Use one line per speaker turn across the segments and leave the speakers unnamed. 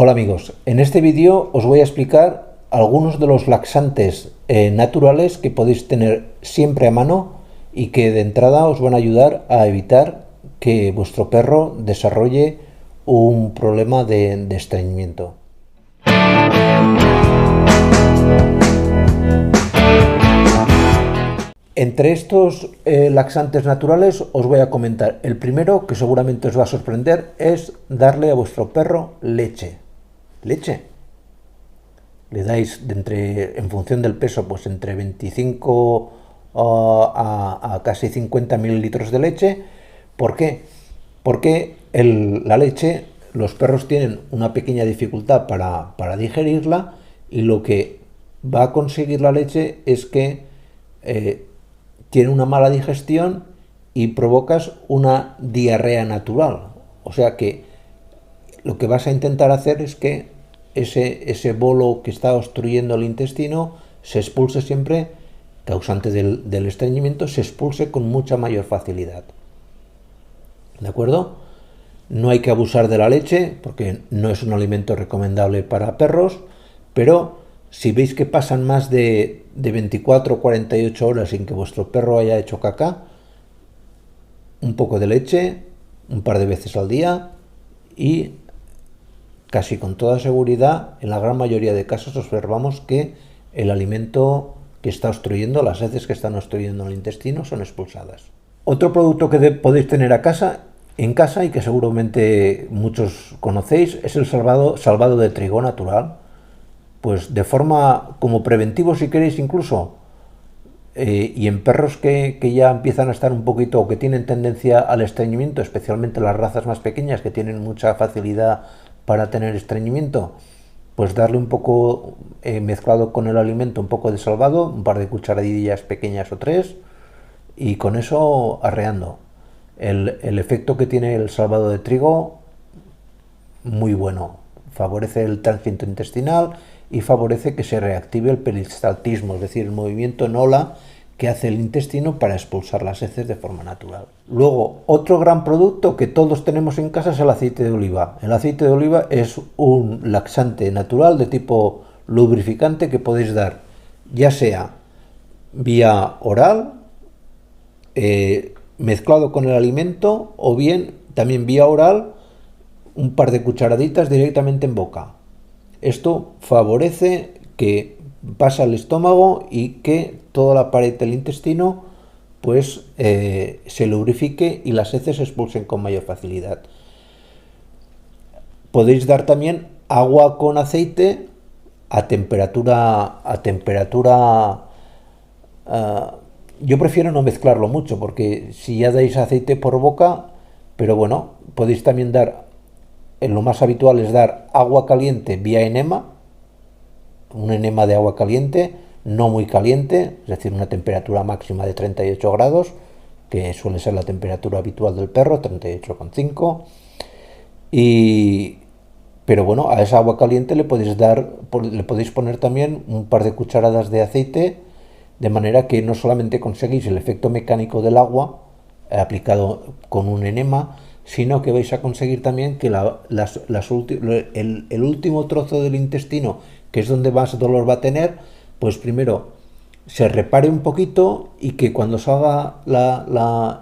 Hola amigos, en este vídeo os voy a explicar algunos de los laxantes naturales que podéis tener siempre a mano y que de entrada os van a ayudar a evitar que vuestro perro desarrolle un problema de estreñimiento. Entre estos laxantes naturales os voy a comentar el primero, que seguramente os va a sorprender, es darle a vuestro perro leche. Leche. Le dais en función del peso, pues entre 25 a casi 50 mililitros de leche. ¿Por qué? Porque la leche, los perros tienen una pequeña dificultad para digerirla, y lo que va a conseguir la leche es que tiene una mala digestión y provocas una diarrea natural. O sea que lo que vas a intentar hacer es que ese bolo que está obstruyendo el intestino se expulse siempre, causante del estreñimiento, se expulse con mucha mayor facilidad. ¿De acuerdo? No hay que abusar de la leche porque no es un alimento recomendable para perros, pero si veis que pasan más de 24 o 48 horas sin que vuestro perro haya hecho caca, un poco de leche, un par de veces al día, y casi con toda seguridad, en la gran mayoría de casos, observamos que el alimento que está obstruyendo, las heces que están obstruyendo el intestino, son expulsadas. Otro producto que podéis tener en casa y que seguramente muchos conocéis es el salvado de trigo natural. Pues de forma como preventivo, si queréis, incluso, y en perros que ya empiezan a estar un poquito, o que tienen tendencia al estreñimiento, especialmente las razas más pequeñas que tienen mucha facilidad para tener estreñimiento, pues darle un poco, mezclado con el alimento, un poco de salvado, un par de cucharadillas pequeñas o 3, y con eso arreando. El efecto que tiene el salvado de trigo, muy bueno, favorece el tránsito intestinal y favorece que se reactive el peristaltismo, es decir, el movimiento en ola que hace el intestino para expulsar las heces de forma natural. Luego, otro gran producto que todos tenemos en casa es el aceite de oliva. El aceite de oliva es un laxante natural de tipo lubrificante que podéis dar ya sea vía oral, mezclado con el alimento, o bien también vía oral, un par de cucharaditas directamente en boca. Esto favorece que pase al estómago y que toda la pared del intestino pues se lubrifique y las heces se expulsen con mayor facilidad. Podéis dar también agua con aceite a temperatura yo prefiero no mezclarlo mucho, porque si ya dais aceite por boca, pero bueno, podéis también dar, lo más habitual es dar agua caliente vía enema, un enema de agua caliente, no muy caliente, es decir, una temperatura máxima de 38 grados, que suele ser la temperatura habitual del perro, 38,5, pero bueno, a esa agua caliente le podéis poner también un par de cucharadas de aceite, de manera que no solamente conseguís el efecto mecánico del agua aplicado con un enema, sino que vais a conseguir también que el último trozo del intestino, que es donde más dolor va a tener, pues primero se repare un poquito, y que cuando salga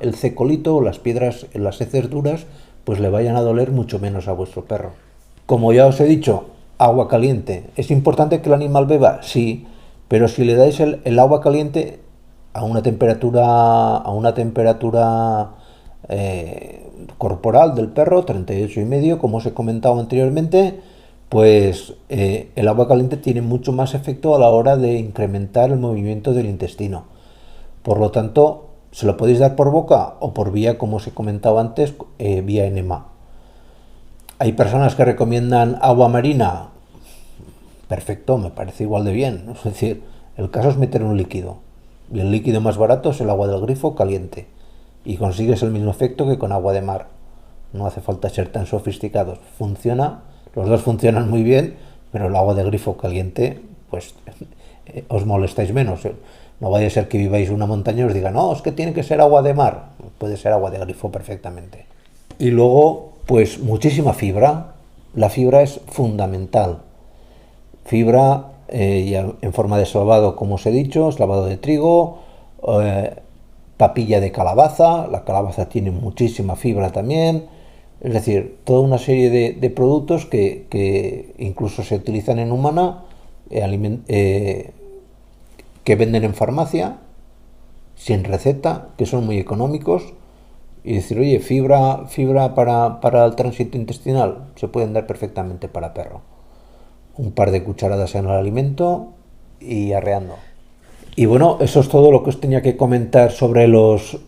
el cecolito o las piedras, las heces duras, pues le vayan a doler mucho menos a vuestro perro. Como ya os he dicho, agua caliente. ¿Es importante que el animal beba? Sí, pero si le dais el agua caliente a una temperatura corporal del perro, 38,5, como os he comentado anteriormente, pues el agua caliente tiene mucho más efecto a la hora de incrementar el movimiento del intestino. Por lo tanto, se lo podéis dar por boca o por vía, como os he comentado antes, vía enema. Hay personas que recomiendan agua marina. Perfecto, me parece igual de bien. Es decir, el caso es meter un líquido, y el líquido más barato es el agua del grifo caliente, y consigues el mismo efecto que con agua de mar. No hace falta ser tan sofisticados. Funciona, los dos funcionan muy bien, pero el agua de grifo caliente, pues os molestáis menos. No vaya a ser que viváis en una montaña y os digan, no, es que tiene que ser agua de mar. Puede ser agua de grifo perfectamente. Y luego, pues muchísima fibra. la fibra es fundamental. Fibra ya en forma de salvado, como os he dicho, salvado de trigo, papilla de calabaza, la calabaza tiene muchísima fibra también, es decir, toda una serie de productos que incluso se utilizan en humana, que venden en farmacia, sin receta, que son muy económicos, y decir, oye, fibra para el tránsito intestinal, se pueden dar perfectamente para perro. Un par de cucharadas en el alimento y arreando. Y bueno, eso es todo lo que os tenía que comentar sobre los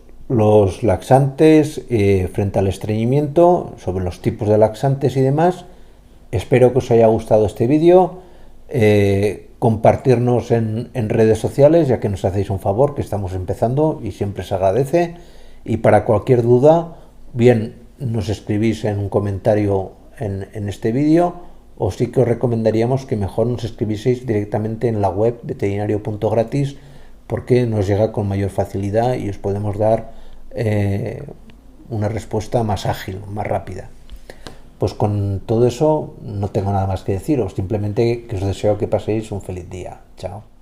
laxantes frente al estreñimiento, sobre los tipos de laxantes y demás. Espero que os haya gustado este vídeo. Compartirnos en redes sociales, ya que nos hacéis un favor, que estamos empezando y siempre se agradece. Y para cualquier duda, bien nos escribís en un comentario en este vídeo, o sí que os recomendaríamos que mejor nos escribieseis directamente en la web veterinario.gratis, porque nos llega con mayor facilidad y os podemos dar una respuesta más ágil, más rápida. Pues con todo eso no tengo nada más que deciros, simplemente que os deseo que paséis un feliz día. Chao.